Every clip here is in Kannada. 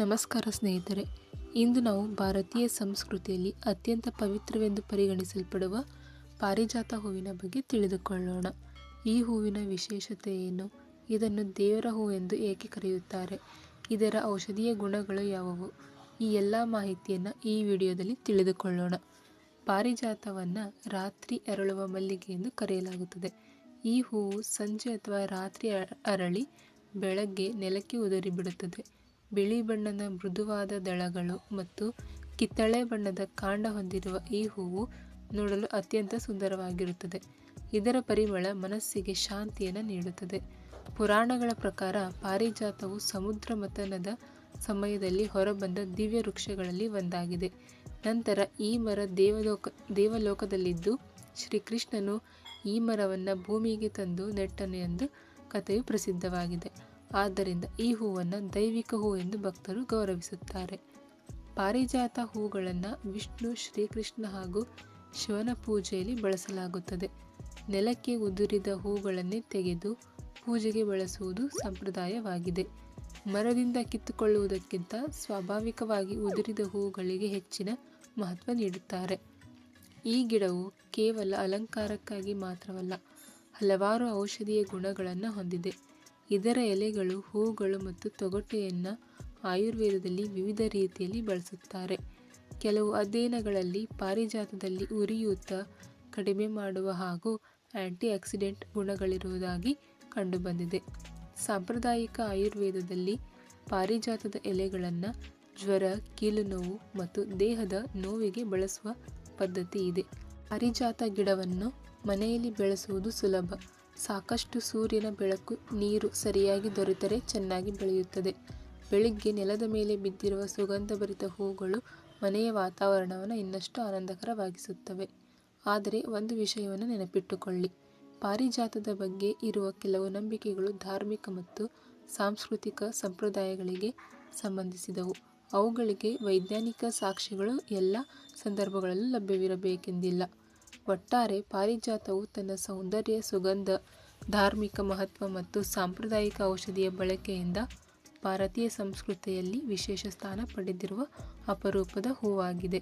ನಮಸ್ಕಾರ ಸ್ನೇಹಿತರೆ, ಇಂದು ನಾವು ಭಾರತೀಯ ಸಂಸ್ಕೃತಿಯಲ್ಲಿ ಅತ್ಯಂತ ಪವಿತ್ರವೆಂದು ಪರಿಗಣಿಸಲ್ಪಡುವ ಪಾರಿಜಾತ ಹೂವಿನ ಬಗ್ಗೆ ತಿಳಿದುಕೊಳ್ಳೋಣ. ಈ ಹೂವಿನ ವಿಶೇಷತೆ ಏನು? ಇದನ್ನು ದೇವರ ಹೂ ಎಂದು ಏಕೆ ಕರೆಯುತ್ತಾರೆ? ಇದರ ಔಷಧೀಯ ಗುಣಗಳು ಯಾವುವು? ಈ ಎಲ್ಲ ಮಾಹಿತಿಯನ್ನು ಈ ವಿಡಿಯೋದಲ್ಲಿ ತಿಳಿದುಕೊಳ್ಳೋಣ. ಪಾರಿಜಾತವನ್ನು ರಾತ್ರಿ ಅರಳುವ ಮಲ್ಲಿಗೆ ಎಂದು ಕರೆಯಲಾಗುತ್ತದೆ. ಈ ಹೂವು ಸಂಜೆ ಅಥವಾ ರಾತ್ರಿ ಅರಳಿ ಬೆಳಗ್ಗೆ ನೆಲಕ್ಕೆ ಉದುರಿ ಬಿಡುತ್ತದೆ. ಬಿಳಿ ಬಣ್ಣದ ಮೃದುವಾದ ದಳಗಳು ಮತ್ತು ಕಿತ್ತಳೆ ಬಣ್ಣದ ಕಾಂಡ ಹೊಂದಿರುವ ಈ ಹೂವು ನೋಡಲು ಅತ್ಯಂತ ಸುಂದರವಾಗಿರುತ್ತದೆ. ಇದರ ಪರಿಮಳ ಮನಸ್ಸಿಗೆ ಶಾಂತಿಯನ್ನು ನೀಡುತ್ತದೆ. ಪುರಾಣಗಳ ಪ್ರಕಾರ ಪಾರಿಜಾತವು ಸಮುದ್ರ ಮಥನದ ಸಮಯದಲ್ಲಿ ಹೊರಬಂದ ದಿವ್ಯ ವೃಕ್ಷಗಳಲ್ಲಿ ಒಂದಾಗಿದೆ. ನಂತರ ಈ ಮರ ದೇವಲೋಕದಲ್ಲಿದ್ದು ಶ್ರೀಕೃಷ್ಣನು ಈ ಮರವನ್ನು ಭೂಮಿಗೆ ತಂದು ನೆಟ್ಟನು ಎಂದು ಕಥೆಯು ಪ್ರಸಿದ್ಧವಾಗಿದೆ. ಆದ್ದರಿಂದ ಈ ಹೂವನ್ನು ದೈವಿಕ ಹೂ ಎಂದು ಭಕ್ತರು ಗೌರವಿಸುತ್ತಾರೆ. ಪಾರಿಜಾತ ಹೂಗಳನ್ನು ವಿಷ್ಣು, ಶ್ರೀಕೃಷ್ಣ ಹಾಗೂ ಶಿವನ ಪೂಜೆಯಲ್ಲಿ ಬಳಸಲಾಗುತ್ತದೆ. ನೆಲಕ್ಕೆ ಉದುರಿದ ಹೂಗಳನ್ನೇ ತೆಗೆದು ಪೂಜೆಗೆ ಬಳಸುವುದು ಸಂಪ್ರದಾಯವಾಗಿದೆ. ಮರದಿಂದ ಕಿತ್ತುಕೊಳ್ಳುವುದಕ್ಕಿಂತ ಸ್ವಾಭಾವಿಕವಾಗಿ ಉದುರಿದ ಹೂಗಳಿಗೆ ಹೆಚ್ಚಿನ ಮಹತ್ವ ನೀಡುತ್ತಾರೆ. ಈ ಗಿಡವು ಕೇವಲ ಅಲಂಕಾರಕ್ಕಾಗಿ ಮಾತ್ರವಲ್ಲ, ಹಲವಾರು ಔಷಧೀಯ ಗುಣಗಳನ್ನು ಹೊಂದಿದೆ. ಇದರ ಎಲೆಗಳು, ಹೂಗಳು ಮತ್ತು ತೊಗಟೆಯನ್ನು ಆಯುರ್ವೇದದಲ್ಲಿ ವಿವಿಧ ರೀತಿಯಲ್ಲಿ ಬಳಸುತ್ತಾರೆ. ಕೆಲವು ಅಧ್ಯಯನಗಳಲ್ಲಿ ಪಾರಿಜಾತದಲ್ಲಿ ಉರಿಯೂತ ಕಡಿಮೆ ಮಾಡುವ ಹಾಗೂ ಆಂಟಿ ಆಕ್ಸಿಡೆಂಟ್ ಗುಣಗಳಿರುವುದಾಗಿ ಕಂಡುಬಂದಿದೆ. ಸಾಂಪ್ರದಾಯಿಕ ಆಯುರ್ವೇದದಲ್ಲಿ ಪಾರಿಜಾತದ ಎಲೆಗಳನ್ನು ಜ್ವರ, ಕೀಲು ನೋವು ಮತ್ತು ದೇಹದ ನೋವಿಗೆ ಬಳಸುವ ಪದ್ಧತಿ ಇದೆ. ಪಾರಿಜಾತ ಗಿಡವನ್ನು ಮನೆಯಲ್ಲಿ ಬೆಳೆಸುವುದು ಸುಲಭ. ಸಾಕಷ್ಟು ಸೂರ್ಯನ ಬೆಳಕು, ನೀರು ಸರಿಯಾಗಿ ದೊರೆತರೆ ಚೆನ್ನಾಗಿ ಬೆಳೆಯುತ್ತದೆ. ಬೆಳಿಗ್ಗೆ ನೆಲದ ಮೇಲೆ ಬಿದ್ದಿರುವ ಸುಗಂಧಭರಿತ ಹೂಗಳು ಮನೆಯ ವಾತಾವರಣವನ್ನು ಇನ್ನಷ್ಟು ಆನಂದಕರವಾಗಿಸುತ್ತವೆ. ಆದರೆ ಒಂದು ವಿಷಯವನ್ನು ನೆನಪಿಟ್ಟುಕೊಳ್ಳಿ, ಪಾರಿಜಾತದ ಬಗ್ಗೆ ಇರುವ ಕೆಲವು ನಂಬಿಕೆಗಳು ಧಾರ್ಮಿಕ ಮತ್ತು ಸಾಂಸ್ಕೃತಿಕ ಸಂಪ್ರದಾಯಗಳಿಗೆ ಸಂಬಂಧಿಸಿದವು. ಅವುಗಳಿಗೆ ವೈಜ್ಞಾನಿಕ ಸಾಕ್ಷ್ಯಗಳು ಎಲ್ಲ ಸಂದರ್ಭಗಳಲ್ಲೂ ಲಭ್ಯವಿರಬೇಕೆಂದಿಲ್ಲ. ಒಟ್ಟಾರೆ ಪಾರಿಜಾತವು ತನ್ನ ಸೌಂದರ್ಯ, ಸುಗಂಧ, ಧಾರ್ಮಿಕ ಮಹತ್ವ ಮತ್ತು ಸಾಂಪ್ರದಾಯಿಕ ಔಷಧಿಯ ಬಳಕೆಯಿಂದ ಭಾರತೀಯ ಸಂಸ್ಕೃತಿಯಲ್ಲಿ ವಿಶೇಷ ಸ್ಥಾನ ಪಡೆದಿರುವ ಅಪರೂಪದ ಹೂವಾಗಿದೆ.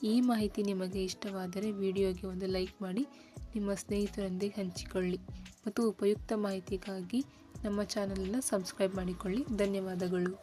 ಈ ಮಾಹಿತಿ ನಿಮಗೆ ಇಷ್ಟವಾದರೆ ವಿಡಿಯೋಗೆ ಒಂದು ಲೈಕ್ ಮಾಡಿ, ನಿಮ್ಮ ಸ್ನೇಹಿತರೊಂದಿಗೆ ಹಂಚಿಕೊಳ್ಳಿ ಮತ್ತು ಉಪಯುಕ್ತ ಮಾಹಿತಿಗಾಗಿ ನಮ್ಮ ಚಾನಲನ್ನು ಸಬ್ಸ್ಕ್ರೈಬ್ ಮಾಡಿಕೊಳ್ಳಿ. ಧನ್ಯವಾದಗಳು.